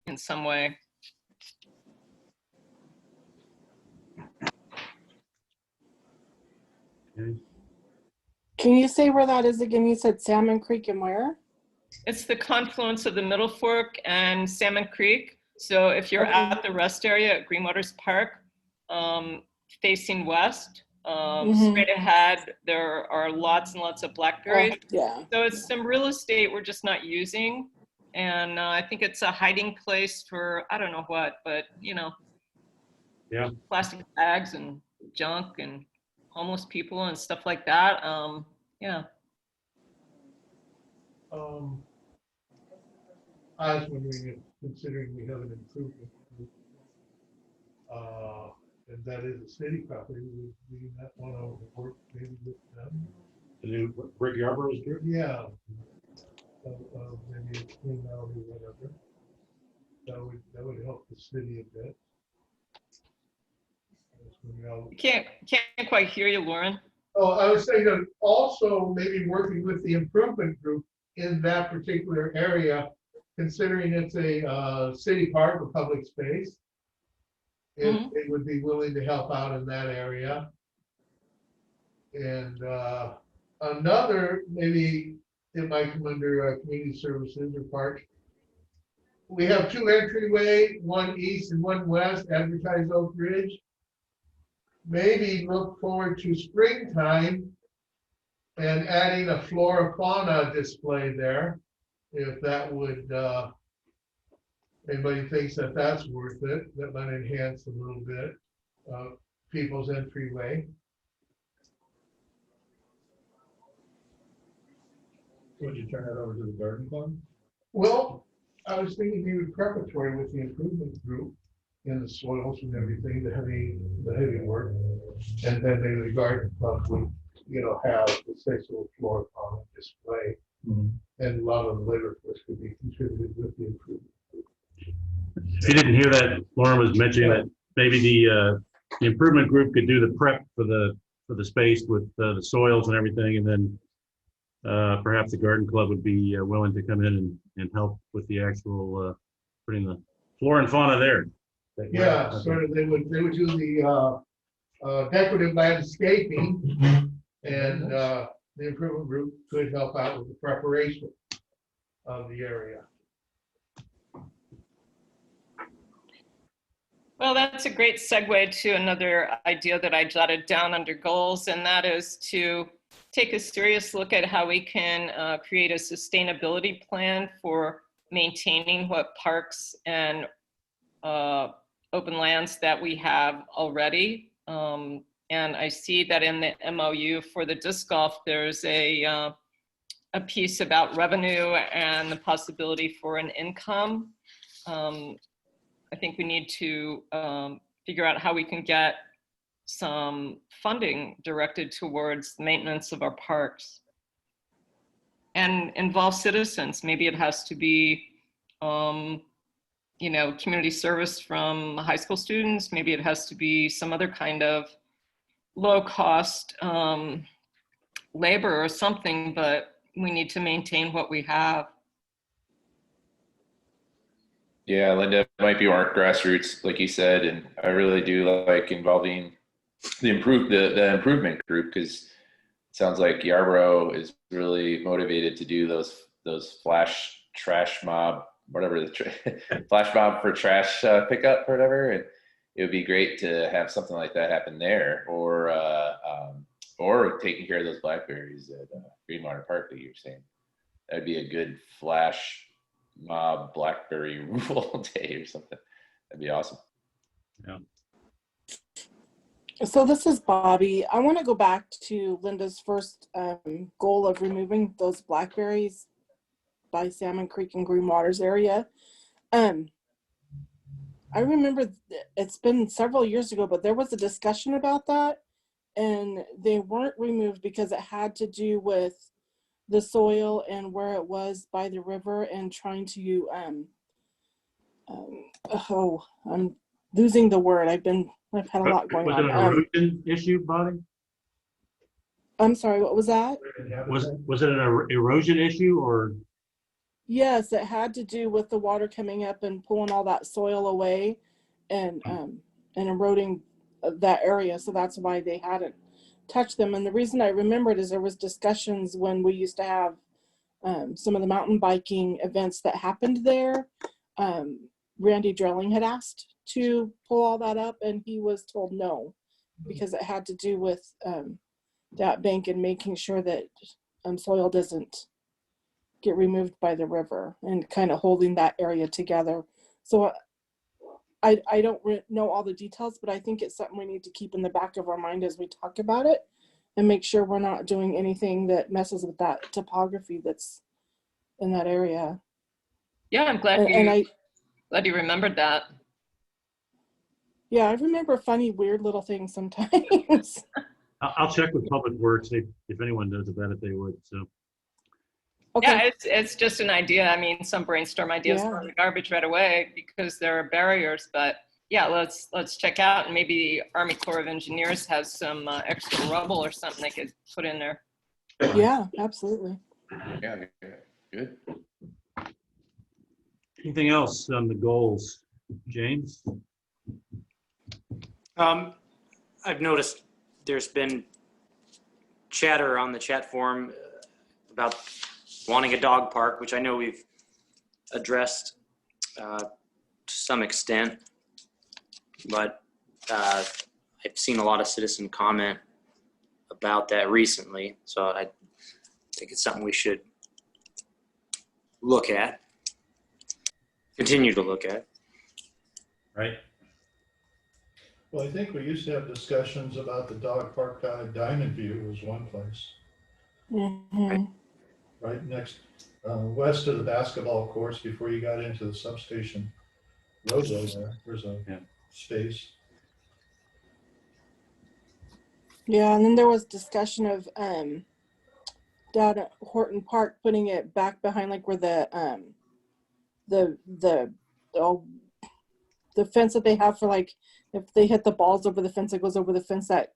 in some way. Okay. Can you say where that is again? You said Salmon Creek and where? It's the confluence of the Middle Fork and Salmon Creek. So if you're Okay. at the rest area at Greenwaters Park, facing west, Mhm. straight ahead, there are lots and lots of blackberries. Yeah. So it's some real estate we're just not using. And I think it's a hiding place for, I don't know what, but you know, Yeah. plastic bags and junk and homeless people and stuff like that. Yeah. I was wondering if, considering we have an improvement group, and that is a city property, would we not want to work maybe with them? The new Rick Yarborough's group? Yeah. Maybe a clean out or whatever. That would help the city a bit. Can't quite hear you, Lauren. Oh, I was saying that also maybe working with the improvement group in that particular area, considering it's a city park or public space, if they would be willing to help out in that area. And another, maybe it might come under community services or parks. We have two entryway, one east and one west, advertised Oak Ridge. Maybe look forward to springtime and adding a flora fauna display there. If that would, anybody thinks that that's worth it, that might enhance a little bit people's entryway. Would you turn that over to the garden club? Well, I was thinking maybe preparatory with the improvement group in the soils and everything, the heavy work, and then maybe the garden club would, you know, have the sexual flora fauna display, and a lot of the labor force could be contributed with the improvement group. If you didn't hear that, Lauren was mentioning that maybe the improvement group could do the prep for the space with the soils and everything, and then perhaps the garden club would be willing to come in and help with the actual putting the flora and fauna there. Yeah, sort of. They would do the decorative landscaping, and the improvement group could help out with the preparation of the area. Well, that's a great segue to another idea that I jotted down under goals, and that is to take a serious look at how we can create a sustainability plan for maintaining what parks and open lands that we have already. And I see that in the MOU for the disc golf, there's a piece about revenue and the possibility for an income. I think we need to figure out how we can get some funding directed towards maintenance of our parks and involve citizens. Maybe it has to be, you know, community service from high school students. Maybe it has to be some other kind of low cost labor or something, but we need to maintain what we have. Yeah, Linda, it might be more grassroots, like you said, and I really do like involving the improvement group, because it sounds like Yarborough is really motivated to do those flash trash mob, whatever the flash mob for trash pickup or whatever, and it would be great to have something like that happen there, or taking care of those blackberries at Greenwater Park that you're saying. That'd be a good flash mob blackberry removal day or something. That'd be awesome. Yeah. So this is Bobby. I want to go back to Linda's first goal of removing those blackberries by Salmon Creek and Green Waters area. I remember it's been several years ago, but there was a discussion about that, and they weren't removed because it had to do with the soil and where it was by the river and trying to I'm losing the word. I've had a lot going on. Was it an erosion issue, Bobby? I'm sorry, what was that? Was it an erosion issue or? Yes, it had to do with the water coming up and pulling all that soil away and eroding that area. So that's why they hadn't touched them. And the reason I remembered is there was discussions when we used to have some of the mountain biking events that happened there. Randy Drilling had asked to pull all that up, and he was told no, because it had to do with that bank and making sure that soil doesn't get removed by the river and kind of holding that area together. So I don't know all the details, but I think it's something we need to keep in the back of our mind as we talk about it and make sure we're not doing anything that messes with that topography that's in that area. Yeah, I'm glad glad you remembered that. Yeah, I remember funny, weird little things sometimes. I'll check with Public Works if anyone knows about it, they would. So Okay. Yeah, it's just an idea. I mean, some brainstorm ideas Yeah. throw in the garbage right away because there are barriers. But yeah, let's check out, and maybe Army Corps of Engineers has some extra rubble or something they could put in there. Yeah, absolutely. Yeah, good. anything else on the goals, James? I've noticed there's been chatter on the chat forum about wanting a dog park, which I know we've addressed to some extent, but I've seen a lot of citizen comment about that recently, so I think it's something we should look at, continue to look at. Right. Well, I think we used to have discussions about the dog park down at Diamond View was one place, Mm-hmm. right next, west of the basketball courts before you got into the substation roadway there. There's a space. Yeah, and then there was discussion of down at Horton Park putting it back behind like where the fence that they have for like if they hit the balls over the fence, it goes over the fence that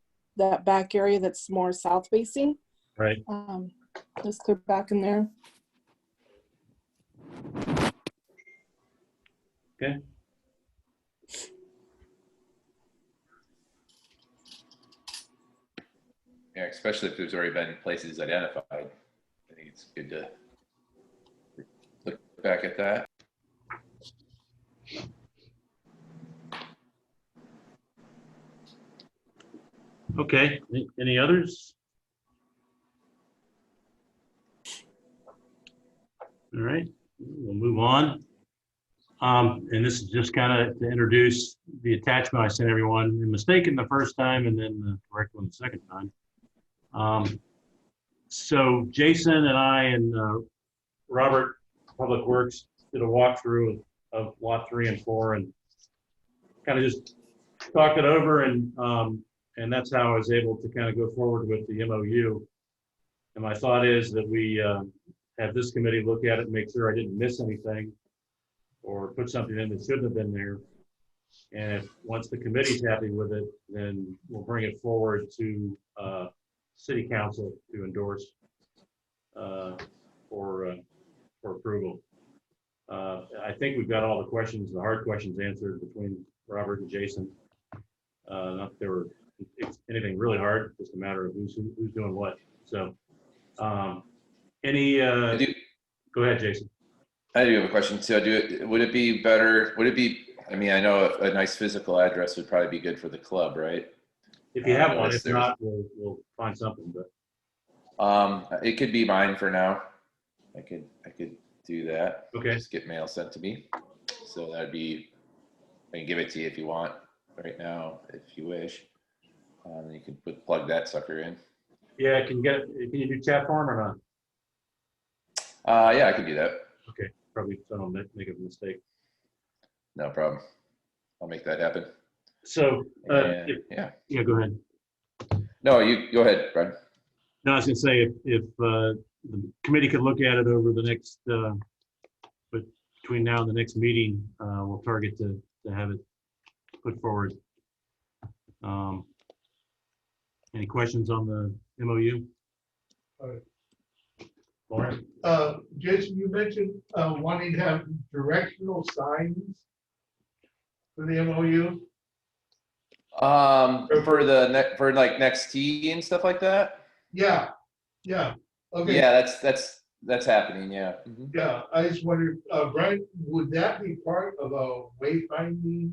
back area that's more south facing. Right. Let's clear back in there. Okay. Yeah, especially if there's already been places identified. I think it's good to look back at that. Okay. Any others? All right, we'll move on. And this is just kind of to introduce the attachment I sent everyone. Mistaken the first time and then the correct one the second time. So Jason and I and Robert, Public Works, did a walkthrough of lot 3 and 4 and kind of just talked it over, and that's how I was able to kind of go forward with the MOU. And my thought is that we have this committee look at it and make sure I didn't miss anything or put something in that shouldn't have been there. And if once the committee's happy with it, then we'll bring it forward to City Council to endorse for approval. I think we've got all the questions, the hard questions answered between Robert and Jason. Not that there were anything really hard, just a matter of who's doing what. So, go ahead, Jason. I do have a question. So would it be better, I mean, I know a nice physical address would probably be good for the club, right? If you have one, if not, we'll find something, but. It could be mine for now. I could do that. Okay. Just get mail sent to me. So that'd be, I can give it to you if you want right now, if you wish. You can plug that sucker in. Yeah, can you do chat form or Yeah, I can do that. not? Okay, probably so I don't make a mistake. No problem. I'll make that happen. So, yeah, go ahead. No, you go ahead, Brad. No, I was gonna say if the committee could look at it over the next, but between now and the next meeting, we'll target to have it put forward. Any questions on the MOU? Lauren? Jason, you mentioned, wanting to have directional signs for the MOU. For like next T and stuff like that. Yeah, okay. Yeah, that's happening. Yeah. Mhm. Yeah, I just wondered, Brian, would that be part of a wayfinding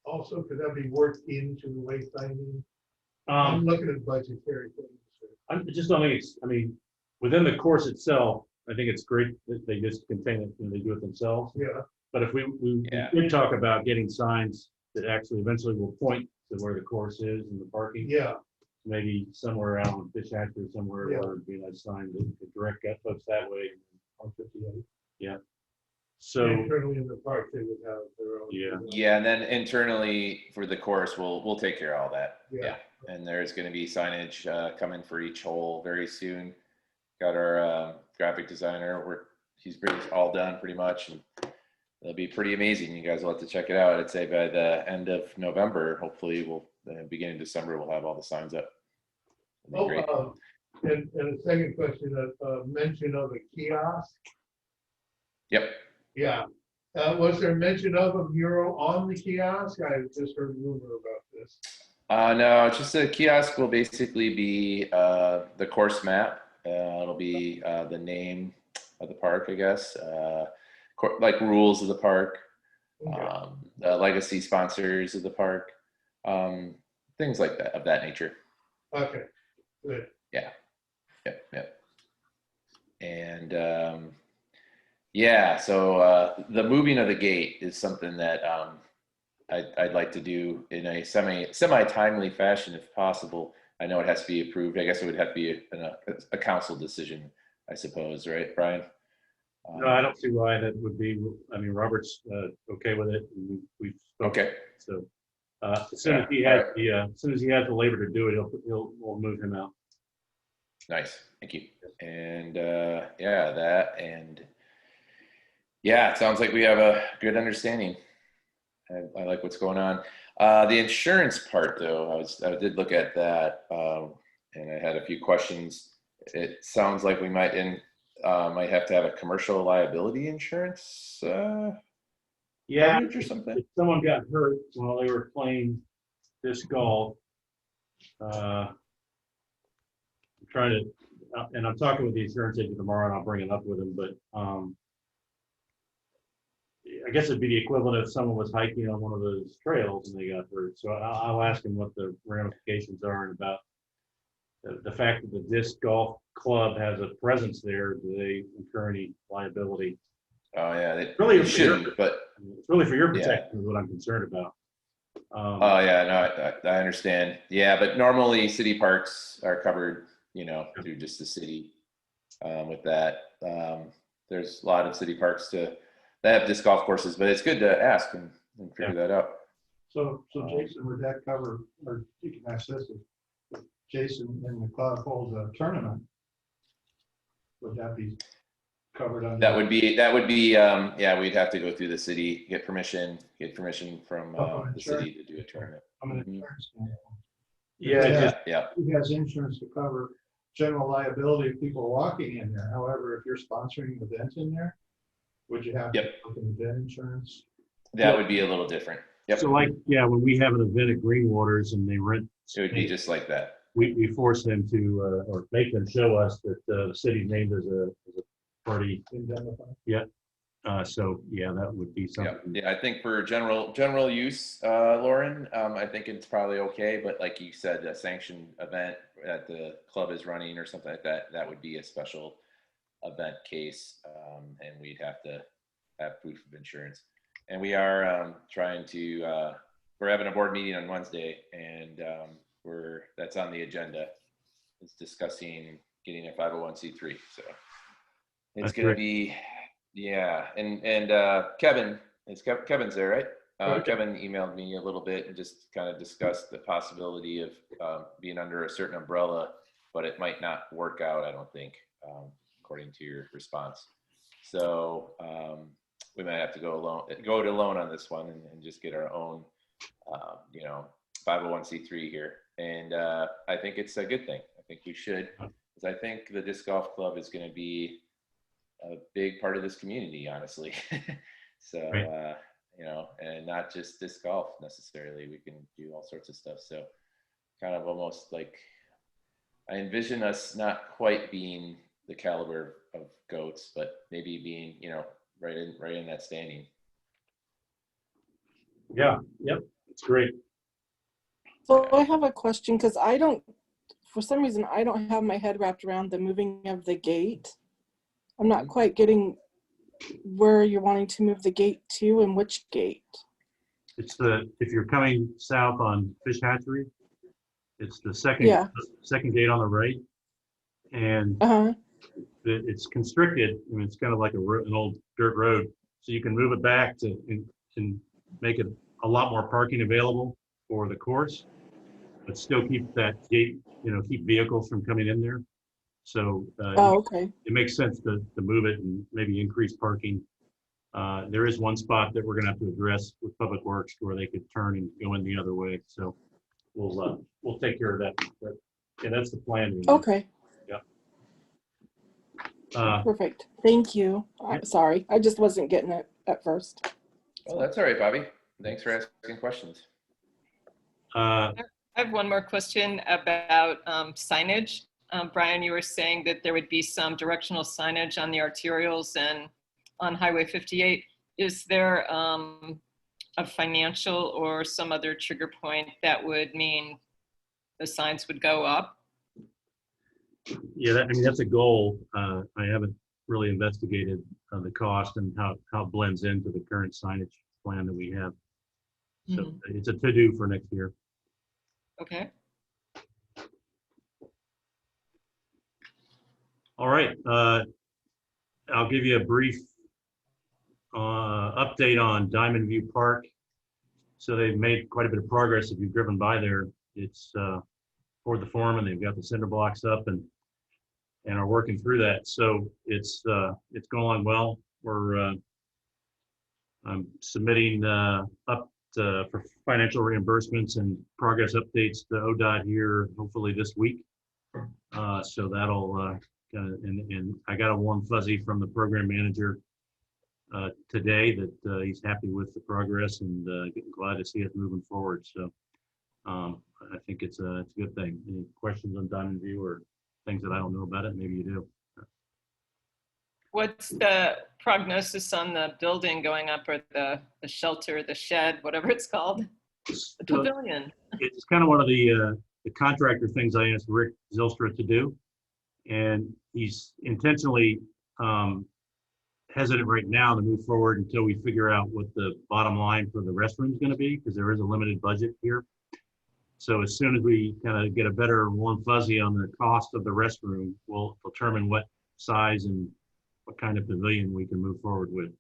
also? Could that be worked into the wayfinding? I'm looking at budgetary things. I just don't think it's, I mean, within the course itself, I think it's great that they just contain it and they do it themselves. Yeah, But if we Yeah. did talk about getting signs that actually eventually will point to where the course is and the parking, yeah, maybe somewhere out on Fish Hatchery or somewhere, Yeah. or it'd be a sign that could direct folks that way. On 58. Yeah. So, internally in the park, they would have their own. Yeah. Yeah, and then internally for the course, we'll take care of all that. Yeah. Yeah, and there's going to be signage coming for each hole very soon. Got our graphic designer. He's pretty all done pretty much, and it'll be pretty amazing. You guys will have to check it out. I'd say by the end of November, hopefully, beginning of December, we'll have all the signs up. It'll be great. And a second question, mention of a kiosk. Yep. Yeah. Was there mention of a mural on the kiosk? I just heard rumor about this. No, it's just a kiosk will basically be the course map. It'll be the name of the park, I guess, like rules of the park, Okay. the legacy sponsors of the park, things like that, of that nature. Okay, good. Yep. And yeah, so the moving of the gate is something that I'd like to do in a semi-timely fashion if possible. I know it has to be approved. I guess it would have to be a council decision, I suppose, right, Brian? no, I don't see why that would be. I mean, Robert's okay with it. And we've spoken. Okay. So as soon as he Yeah, has as soon as he has the labor to do it, we'll move him out. Nice, thank you. And yeah, that and yeah, it sounds like we have a good understanding. I like what's going on. The insurance part, though, I did look at that, and I had a few questions. It sounds like we might have to have a commercial liability insurance Yeah, coverage or something. if someone got hurt while they were playing disc golf, I'm trying to, and I'm talking with the insurance agent tomorrow, and I'll bring it up with him. But I guess it'd be the equivalent if someone was hiking on one of those trails and they got hurt. So I'll ask him what the ramifications are and about the fact that the disc golf club has a presence there. Do they incur any liability? Oh yeah, they Really, shouldn't, but It's really for your Yeah. protection is what I'm concerned about. oh yeah, no, I understand. Yeah, but normally city parks are covered, through just the city with that. There's a lot of city parks that have disc golf courses, but it's good to ask and figure that out. So Jason, would that cover, or you can ask this, if Jason and the club holds a tournament, would that be covered under? That would be, yeah, we'd have to go through the city, get permission from the city to do a tournament. From an Mhm. insurance standpoint? Yeah, Yeah. He has insurance to cover general liability of people walking in there. However, if you're sponsoring an event in there, would you have to Yep. look at event insurance? That would be a little different. Yep. So when we have an event at Greenwaters and they rent, It would be just like that. we force them to, or make them show us that the city's named as a party. Indemnify? So yeah, that would be Yeah. something. Yeah. I think for general use, Lauren, I think it's probably okay. But like you said, a sanctioned event that the club is running or something like that, that would be a special event case. And we'd have to have proof of insurance. And we are trying to, we're having a board meeting on Wednesday, and that's on the agenda. It's discussing getting a 501c3. So it's That's going to great. be, yeah. And Kevin, Kevin's there, right? Okay. Kevin emailed me a little bit and just kind of discussed the possibility of being under a certain umbrella, but it might not work out, I don't think, according to your response. So we might have to go it alone on this one and just get our own, 501c3 here. And I think it's a good thing. I think we should, because I think the disc golf club is going to be a big part of this community, honestly. So, Right. you know, and not just disc golf necessarily. We can do all sorts of stuff. So, kind of almost like I envision us not quite being the caliber of goats, but maybe being, you know, right in that standing. Yeah, yep, it's great. So I have a question because I don't, for some reason, I don't have my head wrapped around the moving of the gate. I'm not quite getting where you're wanting to move the gate to and which gate. It's if you're coming south on Fish Hatchery, it's the Yeah. second gate on the right. And Uh-huh. it's constricted. I mean, it's kind of like an old dirt road. So you can move it back and make it a lot more parking available for the course, but still keep that gate, you know, keep vehicles from coming in there. So Oh, okay. it makes sense to move it and maybe increase parking. There is one spot that we're going to have to address with Public Works where they could turn and go in the other way. So we'll take care of that. But, yeah, that's the plan. Okay. Yeah. Perfect. Thank you. I'm sorry. I just wasn't getting it at first. Well, that's all right, Bobby. Thanks for asking questions. Uh, I have one more question about signage. Brian, you were saying that there would be some directional signage on the arterials and on Highway 58. Is there a financial or some other trigger point that would mean the signs would go up? Yeah, I mean, that's a goal. I haven't really investigated the cost and how it blends into the current signage plan that we have. So it's a to-do for next year. Okay. All right. I'll give you a brief update on Diamond View Park. So they've made quite a bit of progress. If you've driven by there, it's toward the forum, and they've got the cinder blocks up and are working through that. So it's going along well. I'm submitting up for financial reimbursements and progress updates to ODOT here, hopefully this week. So that'll and I got a warm fuzzy from the program manager today that he's happy with the progress and glad to see us moving forward. So I think it's a good thing. Any questions on Diamond View or things that I don't know about it? Maybe you do. What's the prognosis on the building going up, or the shelter, the shed, whatever it's called? The pavilion. It's kind of one of the contractor things I asked Rick Zylstra to do. And he's intentionally hesitant right now to move forward until we figure out what the bottom line for the restroom is going to be, because there is a limited budget here. So as soon as we kind of get a better warm fuzzy on the cost of the restroom, we'll determine what size and what kind of pavilion we can move forward with.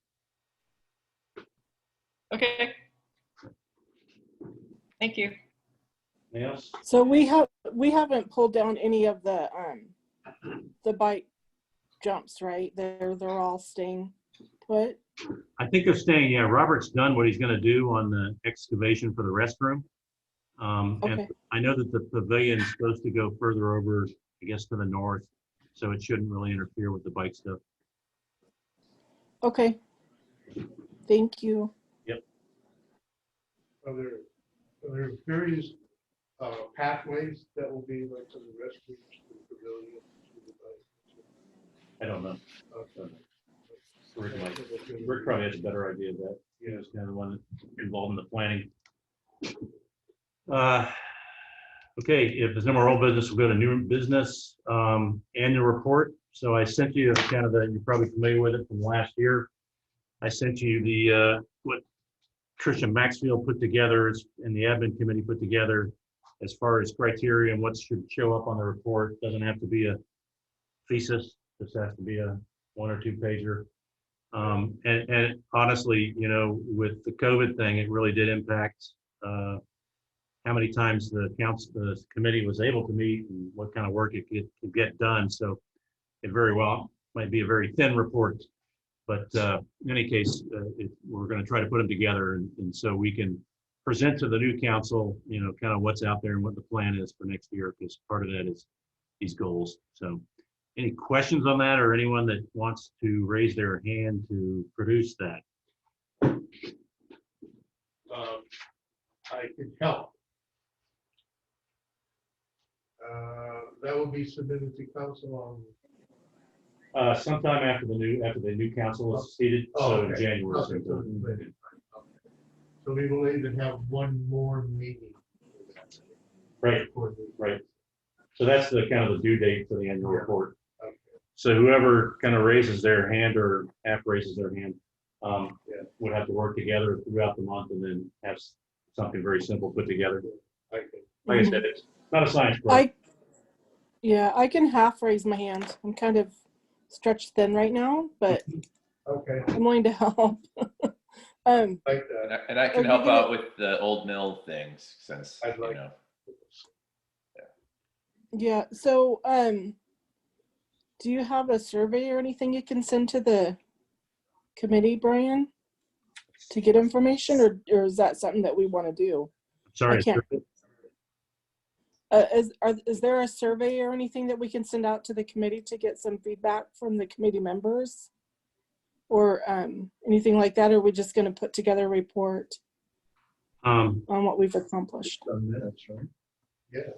Okay. Thank you. Anything else? So we haven't pulled down any of the bike jumps, right? They're all staying put. I think they're staying. Yeah, Robert's done what he's going to do on the excavation for the restroom. Okay. And I know that the pavilion is supposed to go further over, I guess, to the north, so it shouldn't really interfere with the bike stuff. Okay. Thank you. Yep. Are there various pathways that will be like from the restrooms to the pavilion to the bike? I don't know. Okay. Rick probably has a better idea of that. You know, he's kind of the one involved in the planning. Okay, if there's no more old business, we'll go to new business. Annual report. So I sent you kind of you're probably familiar with it from last year. I sent you the what Tricia Maxfield put together and the admin committee put together as far as criteria and what should show up on the report. Doesn't have to be a thesis. This has to be a 1 or 2 pager. And honestly, you know, with the COVID thing, it really did impact how many times the committee was able to meet and what kind of work it could get done. So it very well might be a very thin report, but in any case, we're going to try to put them together, and so we can present to the new council, you know, kind of what's out there and what the plan is for next year, because part of that is these goals. So any questions on that, or anyone that wants to raise their hand to produce that? I could help. That will be submitted to council on. Sometime after the new council is seated, so in Okay. January. Okay, so it's later. Okay. So we will even have one more meeting. Right, right. So that's the kind of the due date for the annual report. Okay. So whoever kind of raises their hand or half raises their hand, would have to work together throughout the month and then have something very simple put together. Okay. Like I said, it's not a science project. I can half raise my hand. I'm kind of stretched thin right now, but Okay. I'm willing to help. Like that. And I Are can you help gonna- out with the old mill things since, I'd like- you know. Yeah. So, do you have a survey or anything you can send to the committee, Brian, to get information, or is that something that we want to do? Sorry. I can't. Is there a survey or anything that we can send out to the committee to get some feedback from the committee members, or anything like that? Or are we just going to put together a report on what we've accomplished? Minutes, right? Yeah.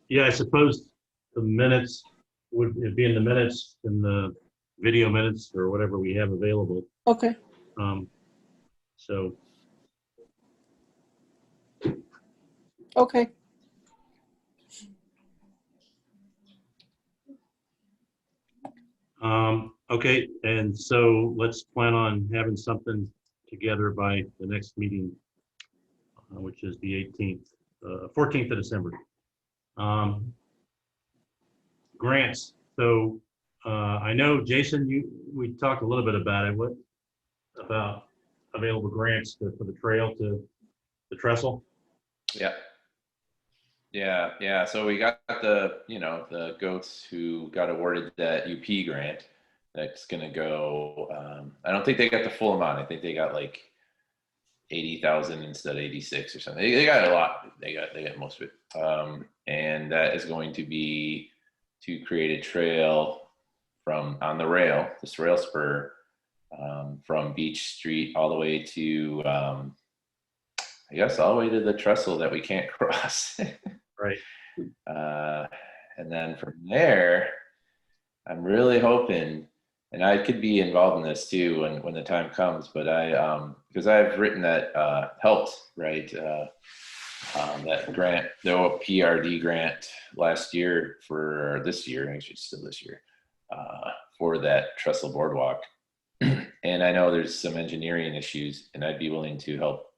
Yeah, I suppose the minutes would be in the minutes, in the video minutes or whatever we have available. Okay. So, Okay. okay, and so let's plan on having something together by the next meeting, which is the 18th, 14th of December. Grants. So I know, Jason, we talked a little bit about it. What about available grants for the trail to the trestle? Yeah. So we got the goats who got awarded that UP grant. That's gonna go. I don't think they got the full amount. I think they got like 80,000 instead of 86 or something. They got a lot. They got most of it. And that is going to be to create a trail on the rail, this rail spur, from Beach Street all the way to, I guess, all the way to the trestle that we can't cross. Right. And then from there, I'm really hoping, and I could be involved in this too when the time comes, but because I've written that, helped, right? That grant, the PRD grant last year for this year, actually still this year, for that trestle boardwalk. And I know there's some engineering issues, and I'd be willing to help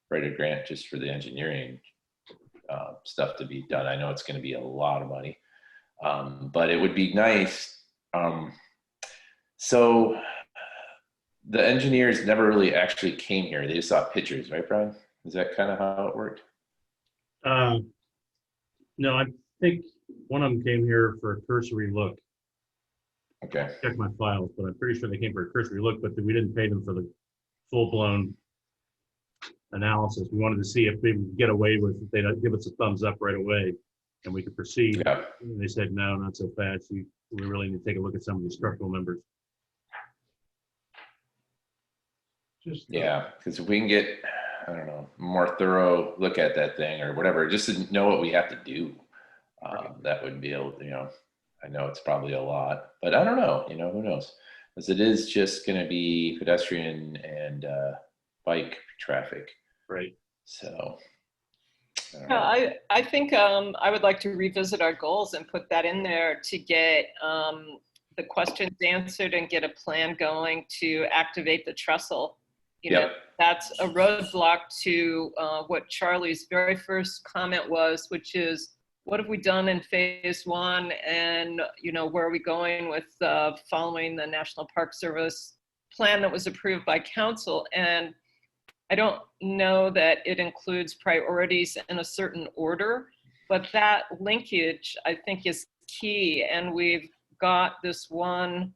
write a grant just for the engineering stuff to be done. I know it's going to be a lot of money, but it would be nice. So the engineers never really actually came here. They just saw pictures, right, Brian? Is that kind of how it worked? No, I think one of them came here for a cursory look. Okay. Check my files, but I'm pretty sure they came for a cursory look, but we didn't pay them for the full-blown analysis. We wanted to see if they would get away with it. They'd give us a thumbs up right away and we could proceed. Yeah. And they said, no, not so fast. We really need to take a look at some of the structural members. Just Yeah, because if we can get, I don't know, more thorough look at that thing or whatever, just to know what we have to do, that would be able, I know it's probably a lot, but I don't know, who knows? Because it is just going to be pedestrian and bike traffic. Right. So. I think I would like to revisit our goals and put that in there to get the questions answered and get a plan going to activate the trestle. That's a roadblock to what Charlie's very first comment was, which is, what have we done in phase one, and where are we going with following the National Park Service plan that was approved by council? And I don't know that it includes priorities in a certain order, but that linkage I think is key. And we've got this one,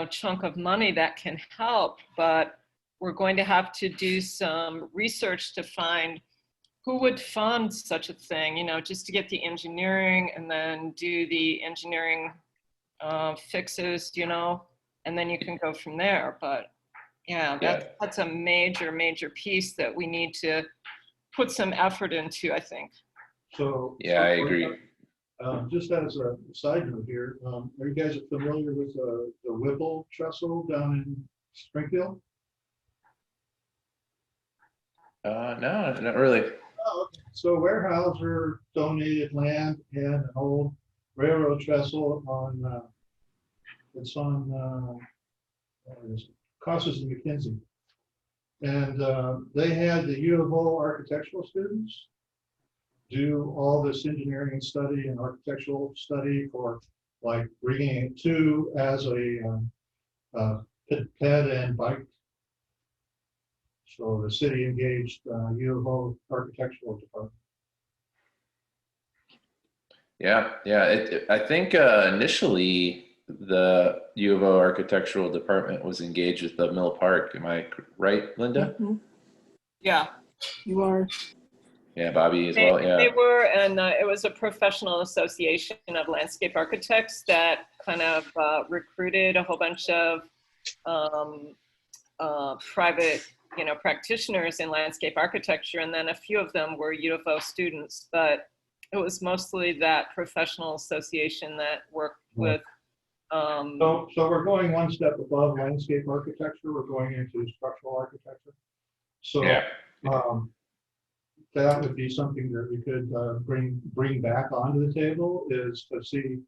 chunk of money that can help, but we're going to have to do some research to find who would fund such a thing, just to get the engineering and then do the engineering fixes, and then you can go from there. But yeah, Yeah. that's a major piece that we need to put some effort into, I think. So. Yeah, I agree. Just as a side note here, are you guys familiar with the Whipple trestle down in Springfield? No, not really. Oh, okay. So Weyerhaeuser donated land and an old railroad trestle on, it's on, Costas and McKenzie. And they had the U of O architectural students do all this engineering study and architectural study for like bringing it to as a ped and bike. So the city engaged U of O architectural department. Yeah. I think initially the U of O architectural department was engaged with the Mill Park. Am I right, Linda? Mhm. Yeah. You are. Yeah, Bobby as They, well. Yeah. they were, and it was a professional association of landscape architects that kind of recruited a whole bunch of private, practitioners in landscape architecture, and then a few of them were U of O students, but it was mostly that professional association that worked with. So we're going one step above landscape architecture. We're going into structural architecture. So Yeah. that would be something that we could bring back onto the table, is to see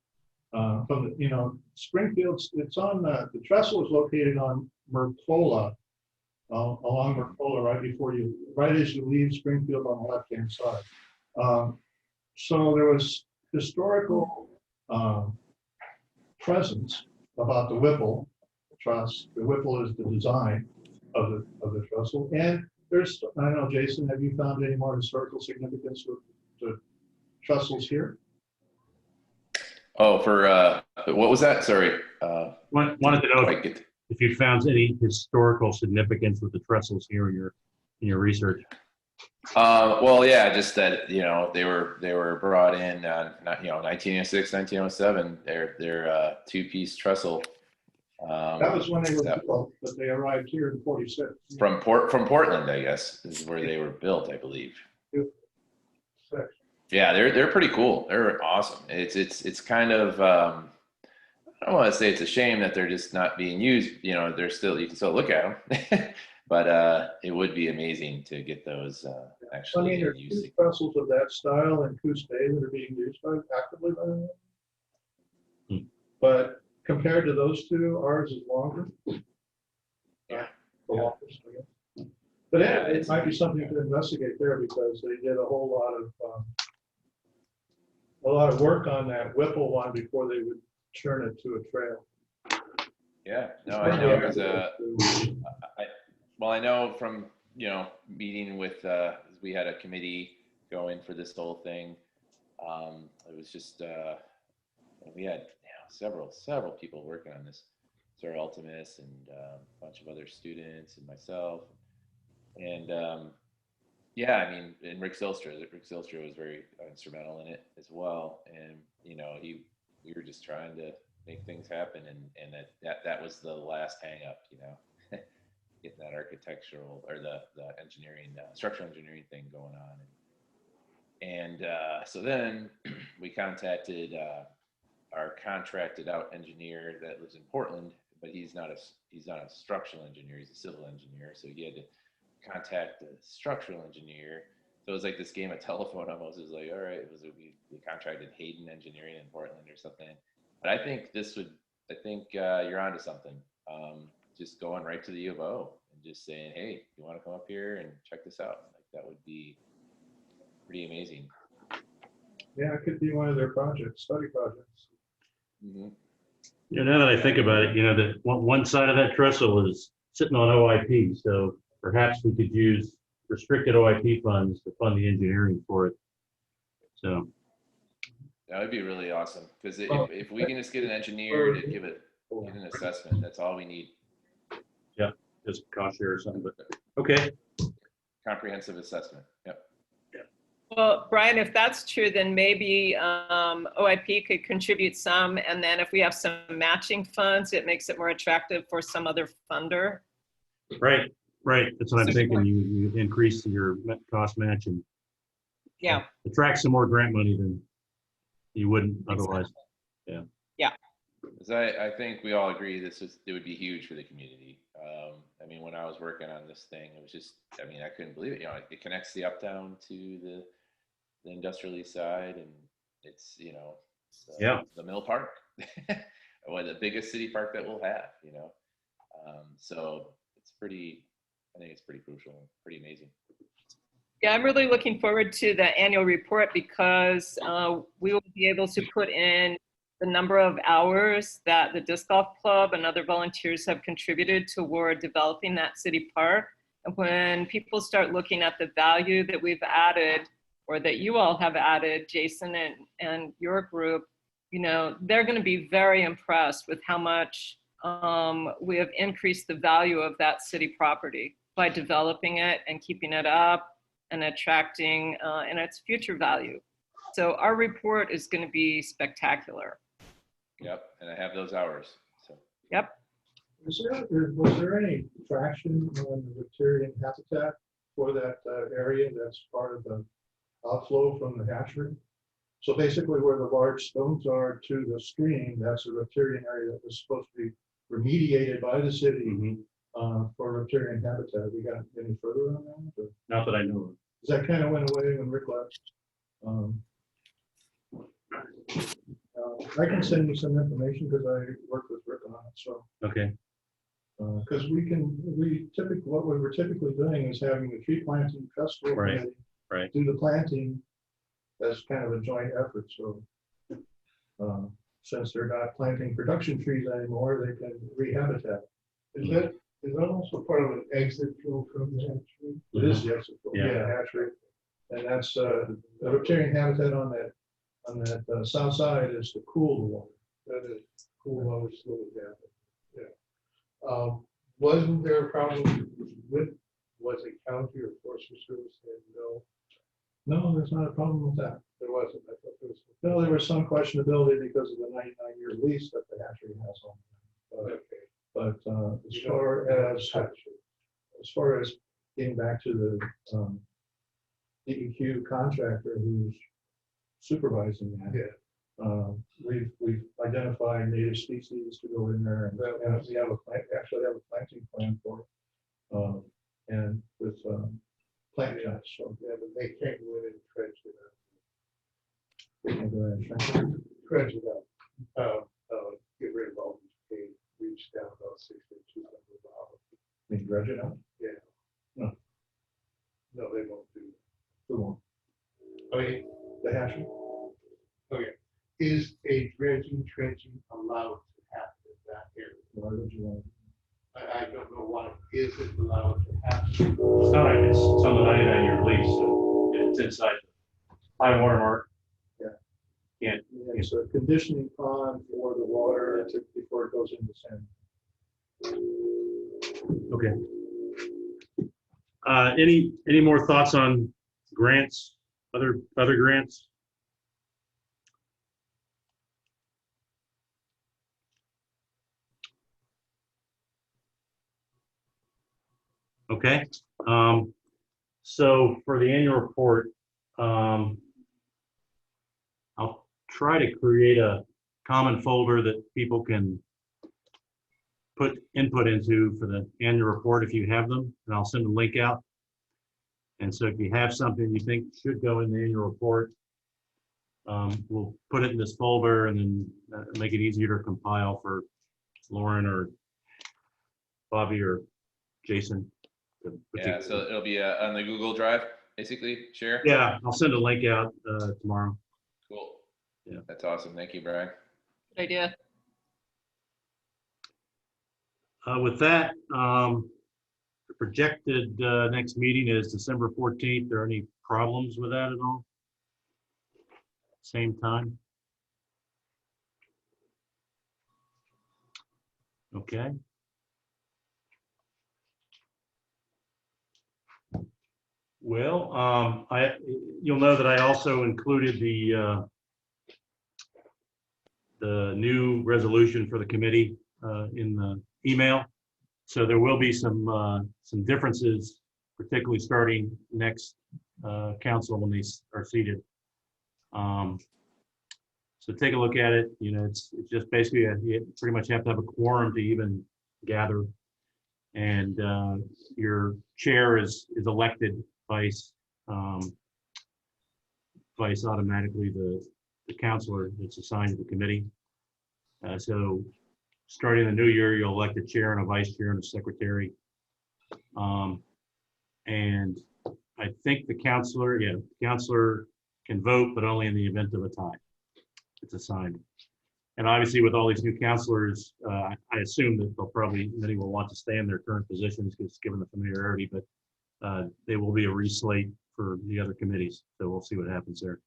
from the, Springfield, it's on the trestle is located on Mercola, along Mercola, right as you leave Springfield on the left-hand side. So there was historical presence about the Whipple truss. The Whipple is the design of the trestle, and there's, I don't know, Jason, have you found any more historical significance with the trestles here? Oh, for what was that? Sorry. Wanted to know Quite get. if you found any historical significance with the trestles here in your research. Well, yeah, just that they were brought in, 1906, 1907. They're two-piece trestle. That was when they were built, but they arrived here in 46. From Portland, I guess, is where they were built, I believe. Yeah, they're pretty cool. They're awesome. It's kind of I don't want to say it's a shame that they're just not being used. They're still, you can still look at them, but it would be amazing to get those actually there's used. two trestles of that style in Coos Bay that are being used actively by them. But compared to those two, ours is longer. Yeah. The longest, I guess. But yeah, it might be something to investigate there, because they did a whole lot of work on that Whipple one before they would turn it to a trail. Yeah, no, I know it was I know from meeting with we had a committee going for this whole thing. It was just we had several people working on this. Sir Ultimus and a bunch of other students and myself, and yeah, I mean, and Rick Silstra was very instrumental in it as well, and we were just trying to make things happen, and that was the last hang up, getting that architectural or the engineering, structural engineering thing going on, and so then we contacted our contracted out engineer that lives in Portland, but he's not a structural engineer, he's a civil engineer, so he had to contact the structural engineer. So it was like this game of telephone almost. It was like, all right, we contracted Hayden Engineering in Portland or something. But I think you're onto something. Just going right to the U of O and just saying, hey, you want to come up here and check this out? Like, that would be pretty amazing. Yeah, it could be one of their study projects. Mm-hmm. Now that I think about it, that one side of that trestle is sitting on OIP, so perhaps we could use restricted OIP funds to fund the engineering for it. So That would be really awesome, because if we can just get an engineer to get an assessment, that's all we need. Yeah, just cost share or something, but okay. Comprehensive assessment. Yep. Yeah. Well, Brian, if that's true, then maybe OIP could contribute some, and then if we have some matching funds, it makes it more attractive for some other funder. Right, right. That's what I'm thinking. You increase your cost match and Yeah, attract some more grant money than you wouldn't otherwise. Because I think we all agree it would be huge for the community. I mean, when I was working on this thing, it was just, I mean, I couldn't believe it. You know, it connects the uptown to the industrial east side, and it's, you know, the Mill Park, or the biggest city park that we'll have, you know. So it's pretty, I think it's pretty crucial, pretty amazing. yeah, I'm really looking forward to the annual report because we will be able to put in the number of hours that the disc golf club and other volunteers have contributed toward developing that city park. And when people start looking at the value that we've added, or that you all have added, Jason and your group, you know, they're going to be very impressed with how much we have increased the value of that city property by developing it and keeping it up and attracting and its future value. So our report is going to be spectacular. Yep, and I have those hours. So. Yep. Was there any traction on the riparian habitat for that area that's part of the outflow from the hatchery? So basically where the large stones are to the stream, that's a riparian area that was supposed to be remediated by the city for riparian habitat. We got any further on that? Or? Not that I know of. That kind of went away when Rick left. I can send you some information because I worked with Rick on it. So Okay. because what we were typically doing is having the tree planting festival committee do the planting as kind of a joint effort. So since they're not planting production trees anymore, they can rehabitat. Is that also part of an exit flow from the hatchery? It is the exit flow. Yeah. Hatchery, and that's the riparian habitat on that south side is to cool the water. That is cool water slow down. Yeah. Wasn't there a problem with, was it county or forestry service said no? No, there's not a problem with that. There wasn't. I thought there was. No, there was some questionability because of the 99-year lease that the hatchery has on. Okay. But as far as getting back to the DEQ contractor who's supervising that, we've identified native species to go in there, and we have actually have a planting plan for it, and with plant shots. So Yeah, but they can't go in and trench it out. we can go ahead and check it. Trench it out. Get rid of all these caves, reach down about 6 inches under the bottom. We can dredge it out. Yeah. No. No, they won't do that. Who won't? I mean, The hatchery. okay, is a trenching allowed to happen in that area? Why would you want? I don't know why. Is it allowed to happen? It's not, it's on the 99-year lease, so it's inside the high water mark. Yeah, it's a conditioning pond for the water before it goes into sand. Okay. Any more thoughts on grants, other grants? Okay. So for the annual report, I'll try to create a common folder that people can put input into for the annual report if you have them, and I'll send a link out. And so if you have something you think should go in the annual report, we'll put it in this folder and then make it easier to compile for Lauren or Bobby or Jason. Yeah, so it'll be on the Google Drive, basically, share? Yeah, I'll send a link out tomorrow. Cool. Yeah. That's awesome. Thank you, Brian. Good idea. With that, the projected next meeting is December 14th. Are there any problems with that at all? Same time? Okay. Well, you'll know that I also included the new resolution for the committee in the email. So there will be some differences, particularly starting next council when they are seated. So take a look at it. You know, it's just basically you pretty much have to have a quorum to even gather, and your chair is elected, vice automatically the counselor that's assigned to the committee. So starting the new year, you'll elect a chair and a vice chair and a secretary. And I think the counselor can vote, but only in the event of a tie. It's assigned. And obviously with all these new counselors, I assume that many will want to stay in their current positions because given the familiarity, but they will be a reslate for the other committees. So we'll see what happens there.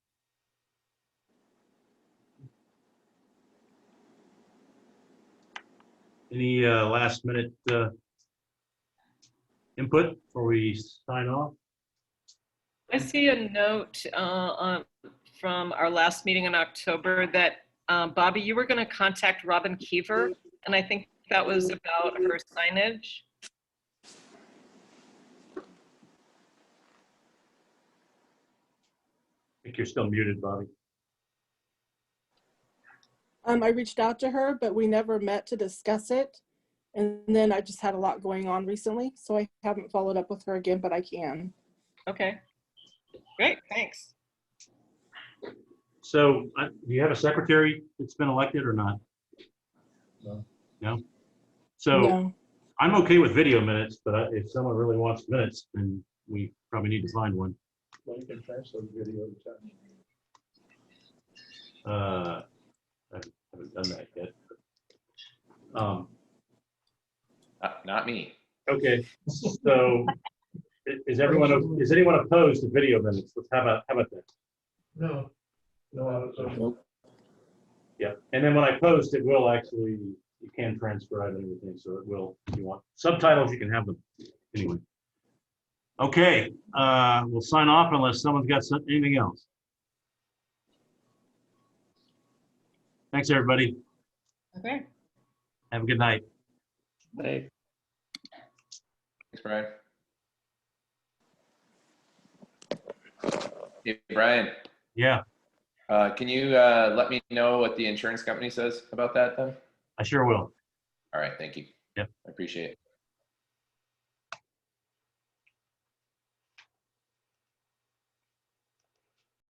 Any last minute input before we sign off? I see a note from our last meeting in October that Bobby, you were going to contact Robin Keever, and I think that was about her signage. I think you're still muted, Bobby. I reached out to her, but we never met to discuss it. And then I just had a lot going on recently, so I haven't followed up with her again, but I can. Okay, great, thanks. So do you have a secretary that's been elected or not? No. No? So No. I'm okay with video minutes, but if someone really wants minutes, then we probably need to find one. Well, you can translate video to text. I haven't done that yet. Not me. Okay, so is anyone opposed to video minutes? How about that? No. No. Nope. Yeah, and then when I post, it will actually, you can transcribe and everything, so it will, if you want. Subtitles, you can have them anyway. Okay, we'll sign off unless someone's got anything else. Thanks, everybody. Okay. Have a good night. Bye. Thanks, Brian. Hey, Brian, Yeah, can you let me know what the insurance company says about that then? I sure will. All right, thank you. Yep. I appreciate it.